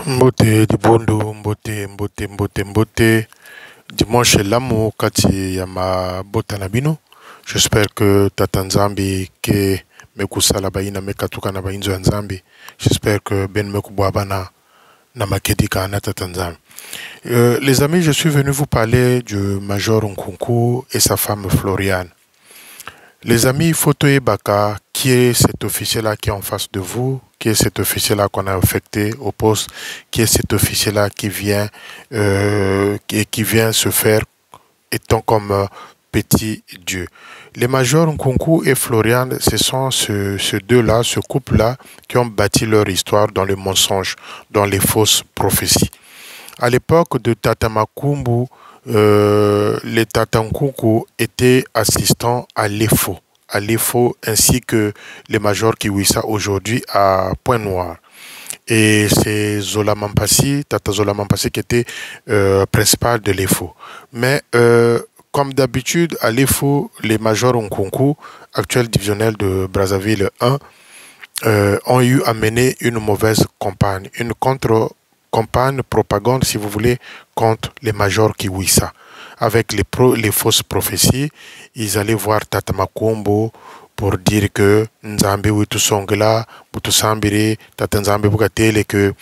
Mbote di bondo, mbote. Dimanche l'amour kati ya mabota na bino. J'espère que tata nzambi ke mekusala baina mekatuka na bainzo ya nzambi. J'espère que ben mekubwaba na makedika na tata nzambi. Les amis, je suis venu vous parler du Major Nkunku et sa femme Floriane. Les amis, Fotoe Baka, qui est cet officier-là qui est en face de vous, qui est cet officier-là qu'on a affecté au poste, qui est cet officier-là qui vient se faire étant comme petit Dieu. Les majors Nkunku et Florian, ce sont ces deux-là, ce couple-là, qui ont bâti leur histoire dans le mensonge, dans les fausses prophéties. À l'époque de Tata Makumbu, les Tata Nkunku étaient assistants à l'EFO ainsi que les majors Kiwisa aujourd'hui à Pointe-Noire. Et c'est Zola Mampassi, Tata Zola Mampassi qui était principal de l'EFO. Mais comme d'habitude à l'EFO, les majors Nkunku, actuel divisionnaire de Brazzaville 1, ont eu à mener une mauvaise campagne, une contre-campagne, propagande si vous voulez, contre les majors Kiwisa. Avec les fausses prophéties, ils allaient voir Tata Makumbo pour dire que Nzambe witu songela, butu sambiri, Tata Nzambe bukatele que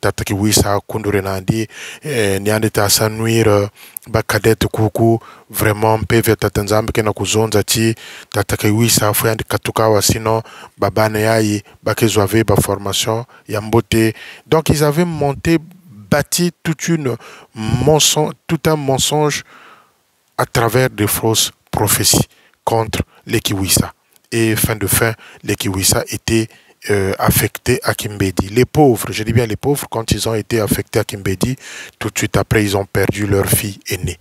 Tata Kiwisa kundure nandi, niande ta sanuire, bakadet kuku, vraiment peve Tata Nzambe kena kuzonza ti, Tata Kiwisa fuyandi katukawa sino, babane yayi, bakezwave ba formation, yambote. Donc ils avaient bâti tout un mensonge à travers des fausses prophéties contre les Kiwisa. Et fin, les Kiwisa étaient affectés à Kimbedi. Les pauvres, je dis bien les pauvres, quand ils ont été affectés à Kimbedi, tout de suite après, ils ont perdu leur fille aînée.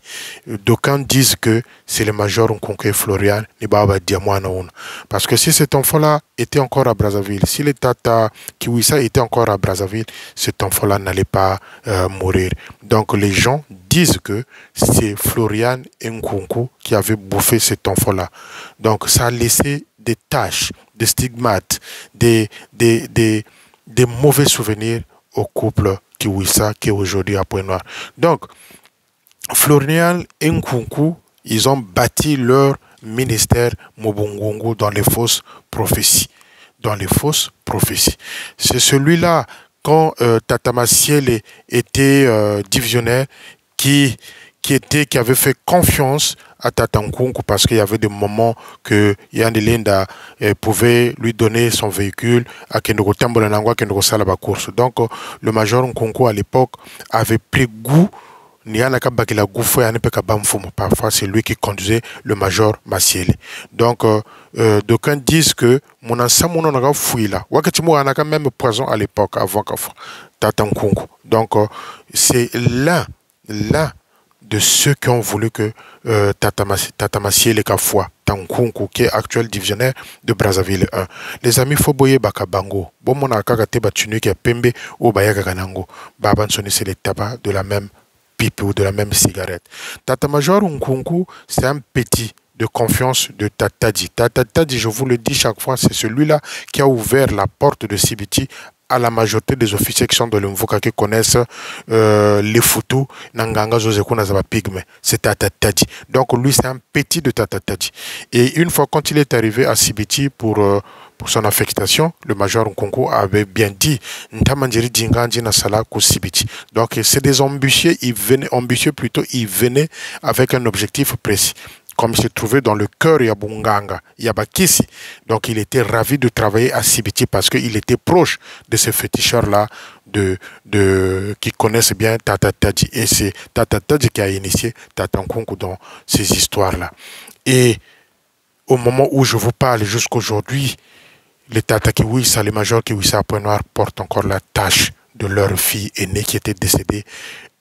D'aucuns disent que c'est le major Nkunku et Florian, parce que si cet enfant-là était encore à Brazzaville, si les Tata Kiwisa étaient encore à Brazzaville, cet enfant-là n'allait pas mourir. Donc les gens disent que c'est Florian et Nkunku qui avaient bouffé cet enfant-là. Donc ça a laissé des taches, des stigmates, des mauvais souvenirs au couple Kiwisa qui est aujourd'hui à Pointe-Noire. Donc, Florian et Nkunku, ils ont bâti leur ministère Mobongongo dans les fausses prophéties. Dans les fausses prophéties. C'est celui-là, quand Tata Massiel était divisionnaire, qui avait fait confiance à Tata Nkunku parce qu'il y avait des moments que Yann Linda pouvait lui donner son véhicule à Kendoko Tambolanangwa, Kendoko Salaba course. Donc le major Nkunku à l'époque avait pris goût. Parfois c'est lui qui conduisait le major Massiele. Donc d'aucuns disent que mon ensemble n'a fouillé là. Wakatimo a même poison à l'époque avant Tata Nkunku. Donc c'est l'un de ceux qui ont voulu que Tata Massiele Kafwa, Tankunku, qui est actuel divisionnaire de Brazzaville 1. Les amis, Foboye Bakabango, Bomona Kakate Batunu qui est Pembe ou Bayagaganango, Baban Soni, c'est les tabacs de la même pipe ou de la même cigarette. Tata Major Nkunku, c'est un petit de confiance de Tatadi. Tatadi, je vous le dis chaque fois, c'est celui-là qui a ouvert la porte de Sibiti à la majorité des officiers qui sont dans le Mvoka qui connaissent les photos Nanganga Zozekuna Zaba Pygme. C'est Tatatadi. Donc lui, c'est un petit de Tatatadi. Et une fois quand il est arrivé à Sibiti pour son affectation, le major Nkunku avait bien dit Ntamanjiri Djinganji Nasala Sibiti. Donc c'est des ambitieux, ils venaient avec un objectif précis. Comme il se trouvait dans le cœur Yabunganga, Yabakisi. Donc il était ravi de travailler à Sibiti parce qu'il était proche de ces féticheurs-là qui connaissent bien Tata Tadji. Et c'est Tata Tadji qui a initié Tata Nkunku dans ces histoires-là. Et au moment où je vous parle jusqu'aujourd'hui, les Tata Kiwisa, les majors Kiwisa à Pointe-Noire portent encore la tâche de leur fille aînée qui était décédée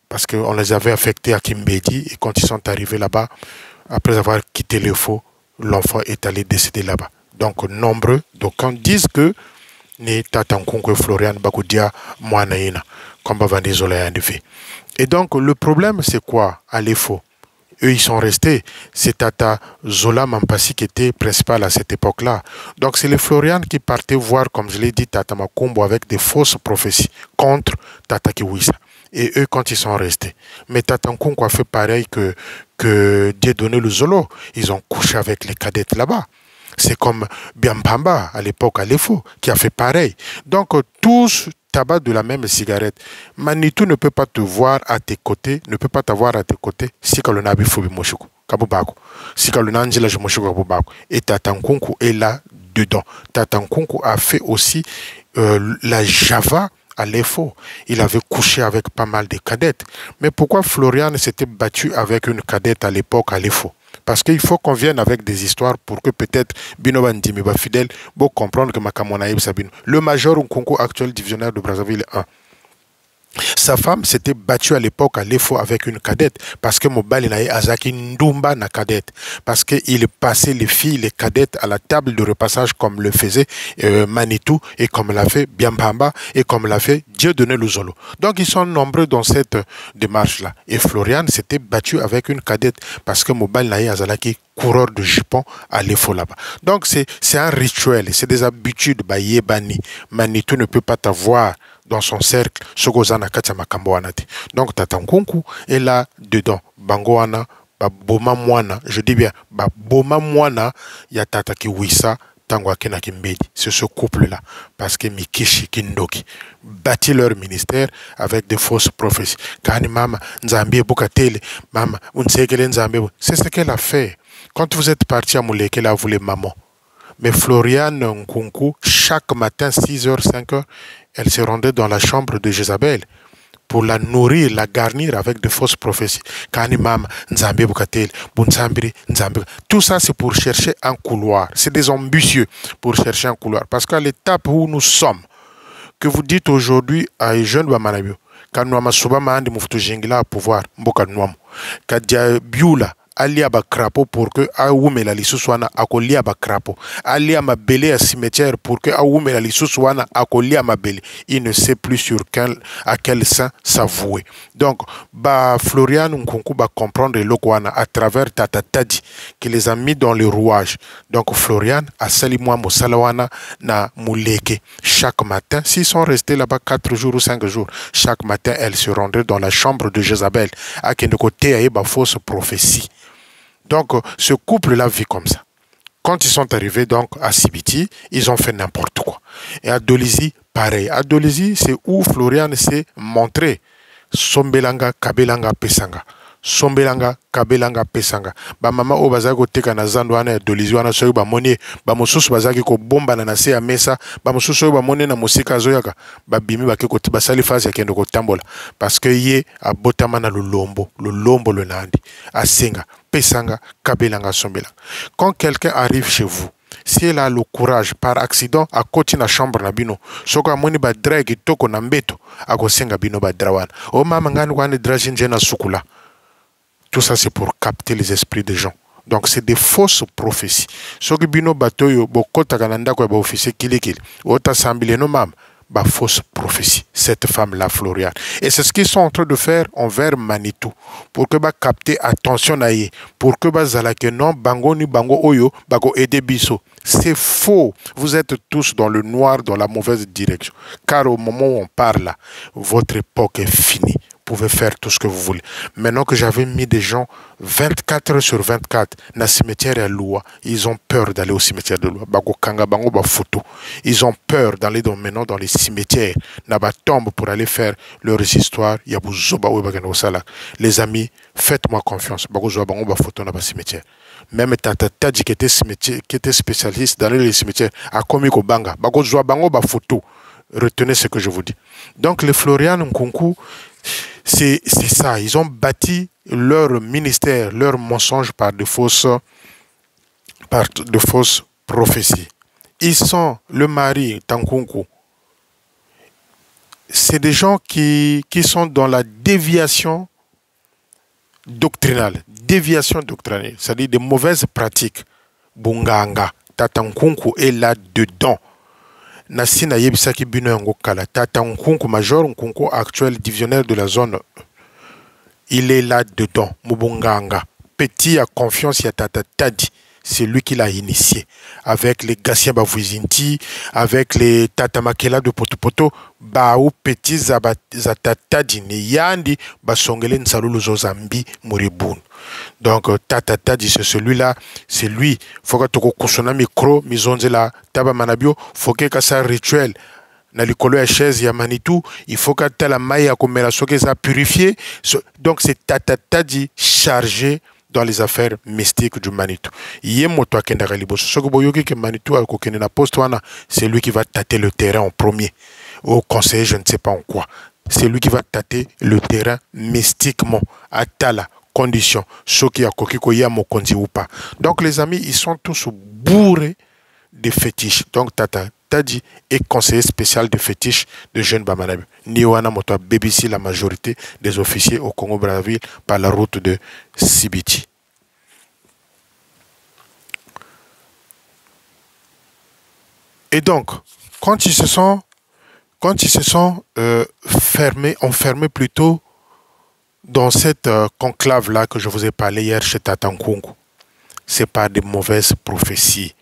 parce qu'on les avait affectés à Kimbedi et quand ils sont arrivés là-bas, après avoir quitté le faux, l'enfant est allé décéder là-bas. Donc, nombreux d'aucuns disent que ni Tata Nkunku et Florian Bakudia Moanaïna, comme Bavandi Zola. Et donc, le problème, c'est quoi à l'EFO? Eux, ils sont restés. C'est Tata Zola Mampasi qui était principal à cette époque-là. Donc, c'est les Florian qui partaient voir, comme je l'ai dit, Tata Makumbo avec des fausses prophéties contre Tata Kiwisa. Et eux, quand ils sont restés. Mais Tata Nkunku a fait pareil que Dieudonné le Zolo. Ils ont couché avec les cadettes là-bas. C'est comme Biampamba, à l'époque, à l'EFO, qui a fait pareil. Donc, tous tabac de la même cigarette. Manitou ne peut pas te voir à tes côtés, ne peut pas t'avoir à tes côtés si le nabi fobi moshiko, kabubako. Si le nanjila je moshiko kabubako. Et Tata Nkunku est là dedans. Tata Nkunku a fait aussi la Java à l'EFO. Il avait couché avec pas mal de cadettes. Mais pourquoi Florian s'était battu avec une cadette à l'époque à l'EFO? Parce qu'il faut qu'on vienne avec des histoires pour que peut-être Bino Bandimi va fidèle pour comprendre que Makamonaïb Sabino, le major Nkunku actuel divisionnaire de Brazzaville 1. Sa femme s'était battue à l'époque à l'EFO avec une cadette parce que Mobali naï Azaki Ndumba na cadette. Parce qu'il passait les filles, les cadettes à la table de repassage comme le faisait Manitou et comme l'a fait Biampamba et comme l'a fait Dieudonné Luzolo. Donc ils sont nombreux dans cette démarche-là. Et Florian s'était battu avec une cadette parce que Mobali naï Azalaki coureur de jupons à l'EFO là-bas. Donc c'est un rituel, c'est des habitudes. Bani. Manitou ne peut pas t'avoir dans son cercle, donc Tata Nkunku est là dedans. Bangoana, Boma Mwana, je dis bien, Boma Mwana, ya Tata Kiwisa, Tangwa Kena Kimbedi. C'est ce couple-là. Parce que Mikishi Kindoki bâtit leur ministère avec des fausses prophéties. Kani Mama, Nzambie Bukatele, Mama, Unsekele Nzambie. C'est ce qu'elle a fait. Quand vous êtes parti à Mouleke, là, vous voulez maman. Mais Floriane Nkunku, chaque matin, 6h, 5h, elle se rendait dans la chambre de Jézabel pour la nourrir, la garnir avec de fausses prophéties. Tout ça, c'est pour chercher un couloir. C'est des ambitieux pour chercher un couloir. Parce qu'à l'étape où nous sommes, que vous dites aujourd'hui à un jeune Bamanabio, quand nous avons pouvoir, alia ba crapaud pour que aume la lisusuana akolia ba crapaud alia ma belé à cimetière pour que aume la lisusuana akolia ma belé. Il ne sait plus sur à quel sein s'avouer. Donc ba Florian Nkunku va comprendre le Lokwana à travers Tata Tadi qui les a mis dans le rouage. Donc Florian a sali moi Mosalawana na Mouleke. Chaque matin, s'ils sont restés là-bas 4 jours ou 5 jours, chaque matin elle se rendait dans la chambre de Jézabel à qui de côté a ba fausse prophétie. Donc, ce couple-là vit comme ça. Quand ils sont arrivés donc à Sibiti, ils ont fait n'importe quoi. Et à Dolisie, pareil. À Dolisie, c'est où Florian s'est montré. Sombelanga, Kabelanga, Pesanga. Sombelanga, Kabelanga, Pesanga. Ba mama o bazago teka na zando wana ya Dolisie wana soyo ba moni ba mosusu bazaki ko bomba na nase ya mesa ba mosusu ba moni na musika zoyaka ba bimi ba keko tiba sali phase ya kendo ko tambola parce que yé a botama na lolombo le nandi a singa Pesanga, Kabelanga, Sombelanga. Quand quelqu'un arrive chez vous, si elle a le courage, par accident, à côté de la chambre, nabino, soko amoni ba drag toko na mbeto, ako senga bino ba drawan. O mama ngani wane dragin jena sukula. Tout ça, c'est pour capter les esprits des gens. Donc, c'est des fausses prophéties. Soki bino batoyo, bokota kananda kwa ba officier kili. Ota sambile no mam. Bah, fausse prophétie, cette femme-là, Florian. Et c'est ce qu'ils sont en train de faire envers Manitou. Pour que bah capter attention naïe. Pour que bah zalake non, bango ni bango oyo, bago ede biso. C'est faux. Vous êtes tous dans le noir, dans la mauvaise direction. Car au moment où on parle là, votre époque est finie. Vous pouvez faire tout ce que vous voulez. Maintenant que j'avais mis des gens 24 heures sur 24 dans le cimetière à Loua, ils ont peur d'aller au cimetière de Loua. Ils ont peur d'aller maintenant dans les cimetières, dans les tombes pour aller faire leurs histoires. Les amis, faites-moi confiance. Même Tata Tadji qui était spécialiste dans les cimetières, a commis au banga. Retenez ce que je vous dis. Donc les Florian Nkunku, c'est ça. Ils ont bâti leur ministère, leur mensonge par de fausses prophéties. Ils sont le mari Tankunku. C'est des gens qui sont dans la déviation doctrinale. Déviation doctrinale, c'est-à-dire des mauvaises pratiques. Bunganga. Tatankunku est là-dedans. Nasina Yebisaki Bino Ngokala, Tata Nkunku, major Nkunku, actuel divisionnaire de la zone, il est là-dedans, Mubunganga. Petit a confiance, il y a Tata Tadi. C'est lui qui l'a initié. Avec les Gassia Bavuizinti, avec les Tata Makela de Potopoto, Baou Petit Zatatadi, Yandi, Basongele Nsalulu Zozambi, Muribun. Donc, Tata Tadi, c'est celui-là, c'est lui. Faut que tu kusona micro, mizonzela, taba manabio, faut que ça rituel. Na likolo ya chaise ya Manitou, il faut que tu la maille à comme la soke ça purifié. Donc, c'est Tata Tadi chargé dans les affaires mystiques du Manitou. C'est lui qui va tâter le terrain en premier. Au conseiller, je ne sais pas en quoi. C'est lui qui va tâter le terrain mystiquement. À tala condition. Ce qui a kokiko ya mokonzi ou pas. Donc les amis, ils sont tous bourrés de fétiches. Donc Tata Tadi est conseiller spécial de fétiches de jeunes Bamanabi. Niwana Moto BBC la majorité des officiers au Congo-Brazzaville par la route de Sibiti. Et donc, quand ils se sont enfermés plutôt dans cette conclave-là que je vous ai parlé hier chez Tata Nkunku, c'est pas de mauvaises prophéties.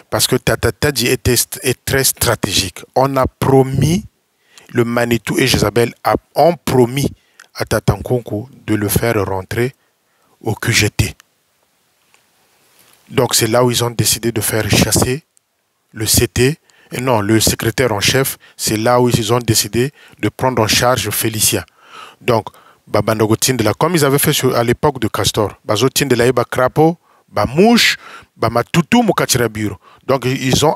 Parce que Tata Tadi est très stratégique. On a promis, le Manitou et Jézabel ont promis à Tata Nkunku de le faire rentrer au QGT. Donc c'est là où ils ont décidé de faire chasser le CT, et non, le secrétaire en chef. C'est là où ils ont décidé de prendre en charge Félicia. Donc, comme ils avaient fait à l'époque de Castor, Crapaud, Mouche, Matutu, Mukachirabiro. Donc, ils sont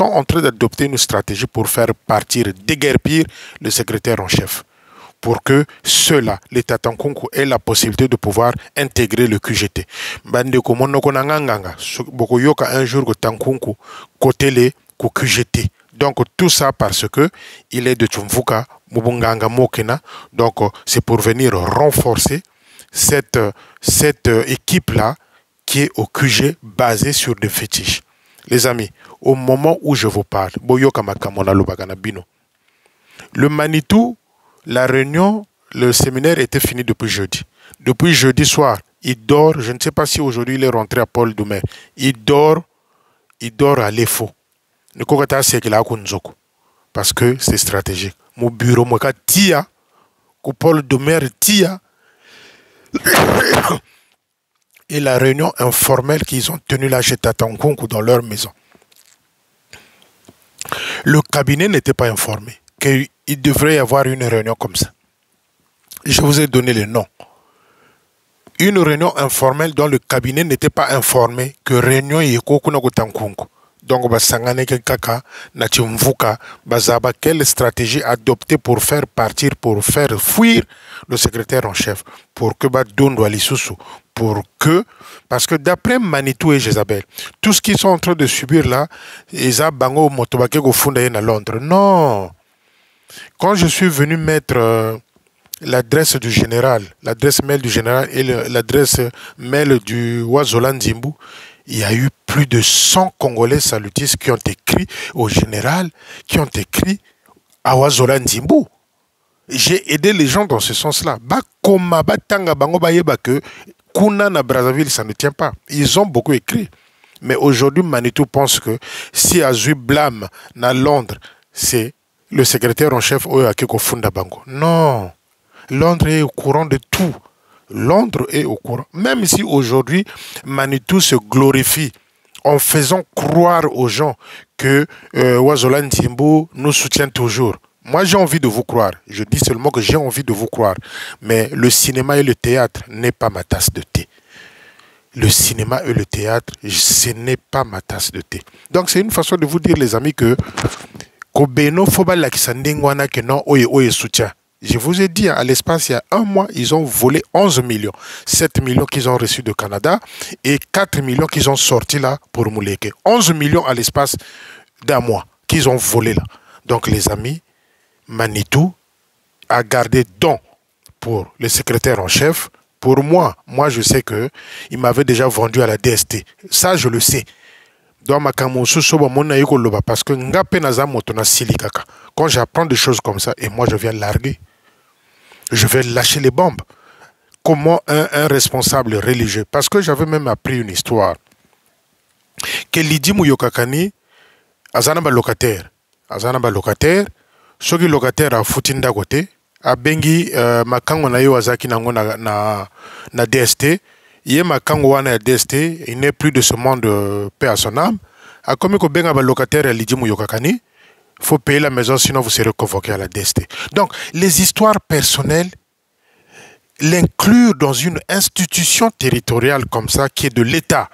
en train d'adopter une stratégie pour faire partir, déguerpir le secrétaire en chef. Pour que ceux-là, les Tata Nkunku, aient la possibilité de pouvoir intégrer le QGT. Bandeko monoko nanganga, bokoyoka un jour que Tankunku côté les QGT. Donc tout ça parce que il est de Tchumvuka, Mubunganga Mokena. Donc c'est pour venir renforcer cette équipe-là qui est au QG basée sur des fétiches. Les amis, au moment où je vous parle, boyoka makamona lobagana bino. Le Manitou, la réunion, le séminaire était fini depuis jeudi. Depuis jeudi soir, il dort. Je ne sais pas si aujourd'hui il est rentré à Paul Doumer. Il dort à l'EFO. Parce que c'est stratégique. Mon bureau, moi, tia, que Paul Doumer tia. Et la réunion informelle qu'ils ont tenue là chez Tata Nkunku dans leur maison. Le cabinet n'était pas informé qu'il devrait y avoir une réunion comme ça. Je vous ai donné le nom. Une réunion informelle dont le cabinet n'était pas informé que réunion yeko kuna Tankunku. Donc, basangane kaka na chimvuka bazaba quelle stratégie adopter pour faire partir, pour faire fuir le secrétaire en chef, pour que dondo alisusu, pour que, parce que d'après Manitou et Jézabel, tout ce qu'ils sont en train de subir là, ils ont bango motobake go funda à Londres. Non. Quand je suis venu mettre l'adresse du général, l'adresse mail du général et l'adresse mail du Wazolan Zimbu, il y a eu plus de 100 Congolais salutistes qui ont écrit au général, qui ont écrit à Wazolan Zimbu. J'ai aidé les gens dans ce sens-là. Bakoma, batanga, bango bayeba que Kuna na Brazzaville, ça ne tient pas. Ils ont beaucoup écrit. Mais aujourd'hui, Manitou pense que si Azu blâme na Londres, c'est le secrétaire en chef Oyakeko Funda Bango. Non. Londres est au courant de tout. Londres est au courant. Même si aujourd'hui, Manitou se glorifie en faisant croire aux gens que Wazolan Timbo nous soutient toujours. Moi, j'ai envie de vous croire. Je dis seulement que j'ai envie de vous croire. Mais le cinéma et le théâtre n'est pas ma tasse de thé. Le cinéma et le théâtre, ce n'est pas ma tasse de thé. Donc, c'est une façon de vous dire, les amis, que Kobeno Foba Lakisandingwana que non, oye soutien. Je vous ai dit, à l'espace, il y a un mois, ils ont volé 11 millions. 7 millions qu'ils ont reçus de Canada et 4 millions qu'ils ont sortis là pour Mouleke. 11 millions à l'espace d'un mois qu'ils ont volé là. Donc, les amis, Manitou a gardé don pour le secrétaire en chef. Pour moi, je sais qu'il m'avait déjà vendu à la DST. Ça, je le sais. Parce que quand j'apprends des choses comme ça, et moi je viens larguer, je vais lâcher les bombes. comment un responsable religieux, parce que j'avais même appris une histoire, que Lidi Mouyokakani, azanaba locataire, soki locataire a futinda côté, a bengi makango na yo azaki nango na DST, ye makango wana ya DST, il n'est plus de ce monde, paix à son âme, a commis ko benga ba locataire Lidi Mouyokakani, faut payer la maison sinon vous serez convoqué à la DST. Donc les histoires personnelles, l'inclure dans une institution territoriale comme ça qui est de l'État,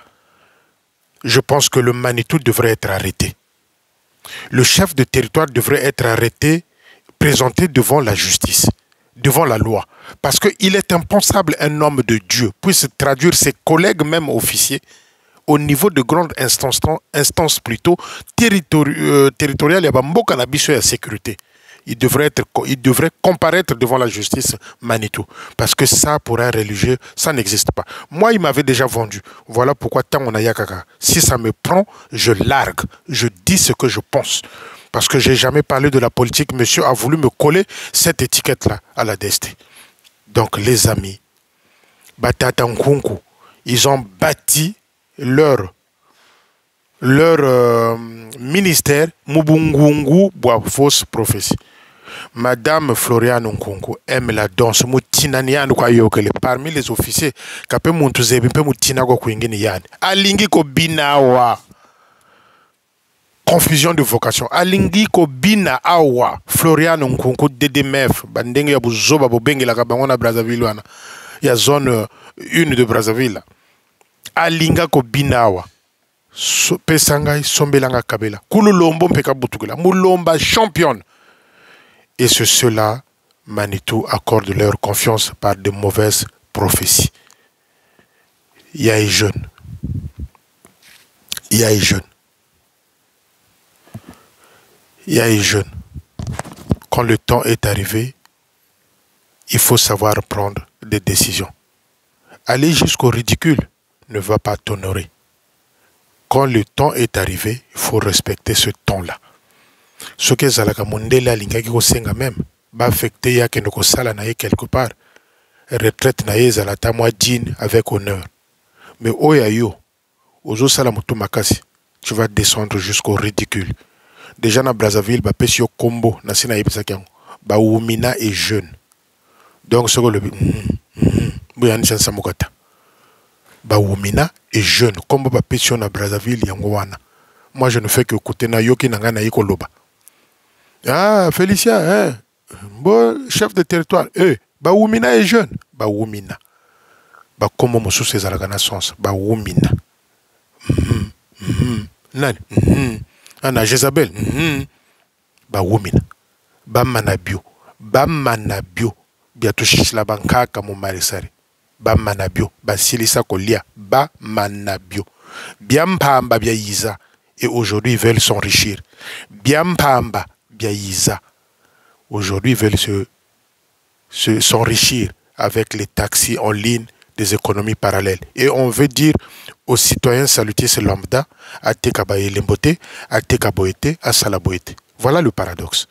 je pense que le Manitou devrait être arrêté. Le chef de territoire devrait être arrêté, présenté devant la justice, devant la loi. Parce qu'il est impensable un homme de Dieu puisse traduire ses collègues, même officiers, au niveau de grandes instances plutôt territoriales, il y a beaucoup de sécurité. Il devrait comparaître devant la justice Manitou. Parce que ça, pour un religieux, ça n'existe pas. Moi, il m'avait déjà vendu. Voilà pourquoi tant on a yakaka. Si ça me prend, je largue. Je dis ce que je pense. Parce que j'ai jamais parlé de la politique. Monsieur a voulu me coller cette étiquette-là à la DST. Donc, les amis, Batata Nkunku, ils ont bâti leur ministère Mubungungu boit fausse prophétie. Madame Floriane Nkunku aime la danse. Parmi les officiers, kapé Muntuzebi pe mutina ko kwingine yani. Alingi ko binawa. Confusion de vocation. Alingi ko bina awa. Floriane Nkunku DDMF. Bandenge ya buzoba bobengi la kabangona Brazzaville wana. Ya zone 1 de Brazzaville. Alinga ko binawa. Pesangai sombelanga kabela. Kululombo mpeka butukula. Mulomba championne. Et ceux-là, Manitou accorde leur confiance par de mauvaises prophéties. Il y a les jeunes. Il y a les jeunes. Il y a les jeunes. Quand le temps est arrivé, il faut savoir prendre des décisions. Aller jusqu'au ridicule ne va pas t'honorer. Quand le temps est arrivé, il faut respecter ce temps-là. Ce que zalaka mondela lingaki ko senga même ba affecté ya ke ndoko sala na ye quelque part retraite na ye zalata moi digne avec honneur mais oya yo ozo sala mutu makasi tu vas descendre jusqu'au ridicule. Déjà na Brazzaville ba pesi yo combo na sina yebisa kyango ba wumina est jeune donc ce que le buyani sansa mukata ba wumina est jeune combo ba pesi yo na Brazzaville yango wana. Moi je ne fais que écouter na yoki nanga na yiko loba. Ah, Félicien, hein? Bon, chef de territoire. Ba Wumina est jeune. Ba Wumina. Ba comment mon sous ces naissance. Ba Wumina. Nan. Ana Jezabel. Ba Wumina. Ba Manabio. Ba Manabio. Biato Shisla Banka comme Marisari. Ba Manabio. Ba Silisa Kolia. Ba Manabio. Biampamba Biaïza. Et aujourd'hui, ils veulent s'enrichir. Biampamba. Aujourd'hui, ils veulent s'enrichir avec les taxis en ligne des économies parallèles. Et on veut dire aux citoyens salutés c'est lambda, à Tekabaye Lembote, à Tekaboete, à Salaboete. Voilà le paradoxe.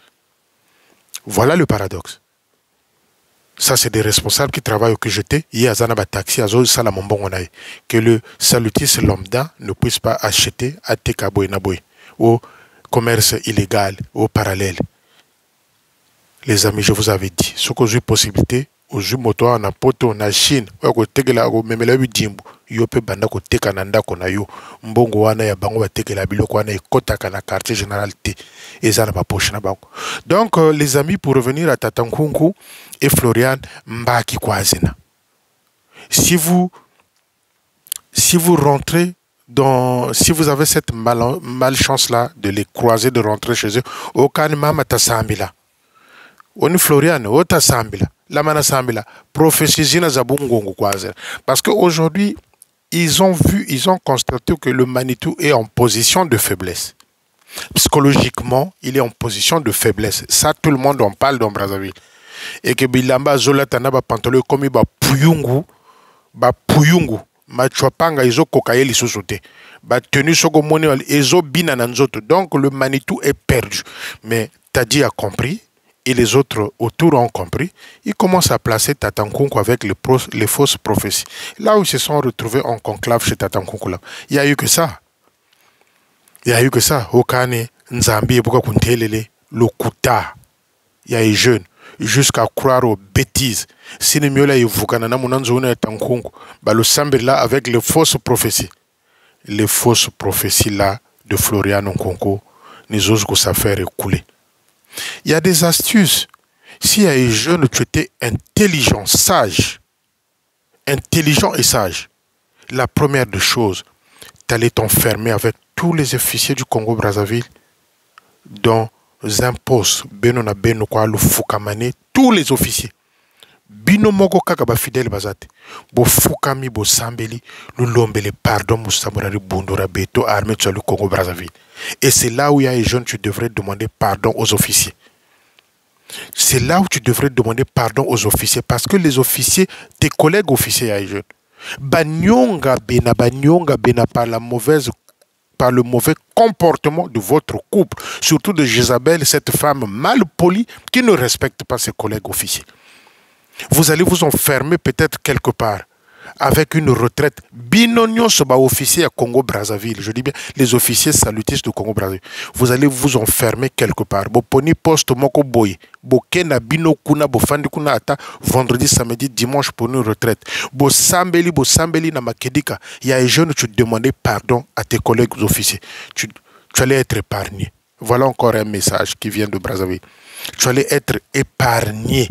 Voilà le paradoxe. Ça, c'est des responsables qui travaillent au QGT. Il y a Zanaba Taxi, que le salutiste lambda ne puisse pas acheter à Tekaboye Naboye. Ou commerce illégal au parallèle. Les amis, je vous avais dit, ce que j'ai possibilité, au moto en poto na Chine, au tegela au memela bijimbu, yope banda ko teka nanda ko na yo, mbongo wana ya bango ba tekela biloko wana ekota kana quartier général T, et ça n'a pas poche na bango. Donc les amis, pour revenir à Tata Nkunku et Floriane Mbaki Kwazena. Si vous rentrez si vous avez cette malchance-là de les croiser, de rentrer chez eux, aucun mama tasambila. On Floriane, o tasambila. La mana sambila. Prophétisina zabungongo kwazer. Parce qu'aujourd'hui, ils ont constaté que le Manitou est en position de faiblesse. Psychologiquement, il est en position de faiblesse. Ça, tout le monde en parle dans Brazzaville. Et que Bilamba Zolatana ba pantolo comme ba puyungu. Machwapanga izo kokaye lisusote. Ba tenu soko moni izo bina nanzoto. Donc le Manitou est perdu. Mais Tadi a compris et les autres autour ont compris, ils commencent à placer Tata Nkunku avec les fausses prophéties. Là où ils se sont retrouvés en conclave chez Tata Nkunku, il n'y a eu que ça. Il n'y a eu que ça. Okane, Nzambi, Boka Kuntelele, Lokuta. Il y a eu jeunes jusqu'à croire aux bêtises. Si les mieux là, ils vous canana monanzo na Tankungu, bah le samedi là avec les fausses prophéties. Les fausses prophéties là de Florian Nkunku, nous osons que ça fait écouler. Il y a des astuces. Si y a un jeune, tu étais intelligent, intelligent et sage, la première des choses, tu allais t'enfermer avec tous les officiers du Congo-Brazzaville dans un poste, benona beno kwa lu fukamane, tous les officiers. Bino moko kaka ba fidèle bazate. Bo fukami bo sambeli, lu lombele pardon moustamorari bundora beto armée de le Congo-Brazzaville. Et c'est là où il y a un jeune, tu devrais demander pardon aux officiers. C'est là où tu devrais demander pardon aux officiers parce que les officiers, tes collègues officiers, il y a un jeune. Banyonga bena par le mauvais comportement de votre couple, surtout de Jézabel, cette femme mal polie qui ne respecte pas ses collègues officiers. Vous allez vous enfermer peut-être quelque part avec une retraite. Binonion soba officier à Congo-Brazzaville. Je dis bien les officiers salutistes du Congo-Brazzaville. Vous allez vous enfermer quelque part. Bo poni poste moko boy. Bo kena bino kuna bo fandi kuna ata vendredi, samedi, dimanche pour une retraite. Bo sambeli na makedika. Il y a un jeune, tu demandais pardon à tes collègues officiers. Tu allais être épargné. Voilà encore un message qui vient de Brazzaville. Tu allais être épargné.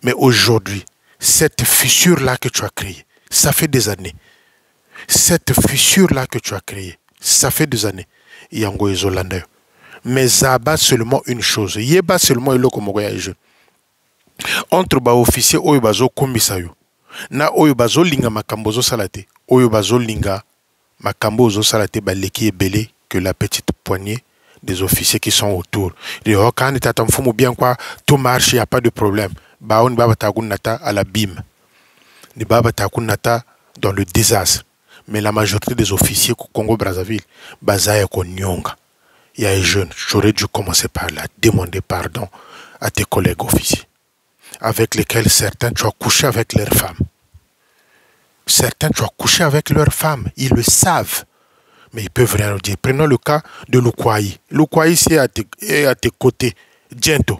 Mais aujourd'hui, cette fissure-là que tu as créée, ça fait des années. Cette fissure-là que tu as créée, ça fait des années. Yango Ezolanda. Mais ça bat seulement une chose. Yeba seulement ilo komogoya jeune. Entre ba officier oyo bazo kombisa yo. Na oyo bazo linga makambo zo salate. Oyo bazo linga makambo zo salate ba leki ebele que la petite poignée des officiers qui sont autour. Les quand t'attends fumo bien quoi, tout marche, il n'y a pas de problème. Baon baba takunata à la bim. Ni baba takunata dans le désastre. Mais la majorité des officiers au Congo-Brazzaville, bazaya konyonga. Il y a un jeune, j'aurais dû commencer par là, demander pardon à tes collègues officiers, avec lesquels certains tu as couché avec leurs femmes. Certains tu as couché avec leurs femmes, ils le savent. Mais ils peuvent rien dire. Prenons le cas de Lukwai. Lukwai, c'est à tes côtés. Diento.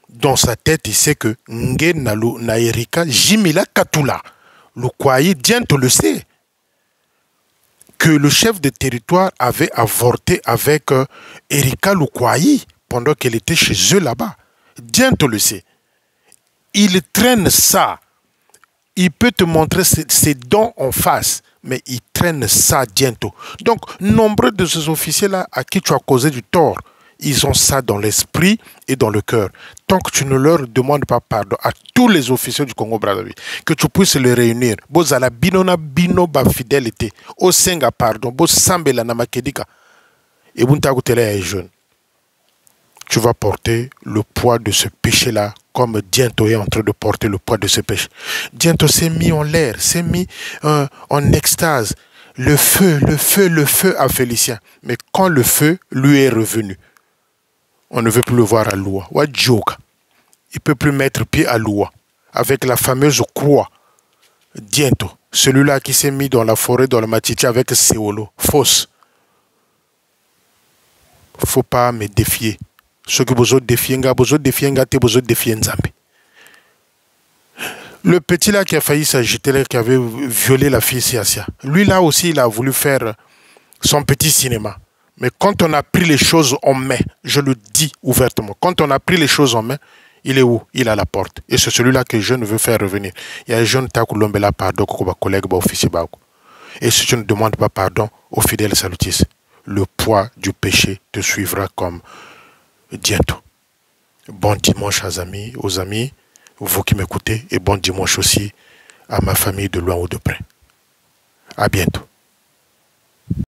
Dans sa tête, il sait que Nge na Erika, Jimila Katula. Lukwai, Diento le sait. Que le chef de territoire avait avorté avec Erika Lukwai pendant qu'elle était chez eux là-bas. Diento le sait. Il traîne ça. Il peut te montrer ses dons en face, mais il traîne ça bientôt. Donc, nombreux de ces officiers-là à qui tu as causé du tort, ils ont ça dans l'esprit et dans le cœur. Tant que tu ne leur demandes pas pardon à tous les officiers du Congo-Brazzaville, que tu puisses les réunir, bozala binona bino ba fidélité, au senga pardon, bo sambela na makedika, et buntakutele est jeune. Tu vas porter le poids de ce péché-là comme Diento est en train de porter le poids de ce péché. Diento s'est mis en l'air, s'est mis en extase. Le feu à Félicien. Mais quand le feu lui est revenu, on ne veut plus le voir à Loua. Il ne peut plus mettre pied à Loua. Avec la fameuse croix. Diento, celui-là qui s'est mis dans la forêt, dans le Matiti avec Séolo. Fausse. Il ne faut pas me défier. Ce que vous défiez, vous défiez Nzambe. Le petit là qui a failli s'agiter, qui avait violé la fille Siasia, lui là aussi, il a voulu faire son petit cinéma. Mais quand on a pris les choses en main, je le dis ouvertement, quand on a pris les choses en main, il est où? Il est à la porte. Et c'est celui-là que je ne veux faire revenir. Il y a un jeune Takulombela pardon, collègue, officier. Et si tu ne demandes pas pardon aux fidèles salutistes, le poids du péché te suivra comme Diento. Bon dimanche aux amis, vous qui m'écoutez, et bon dimanche aussi à ma famille de loin ou de près. À bientôt.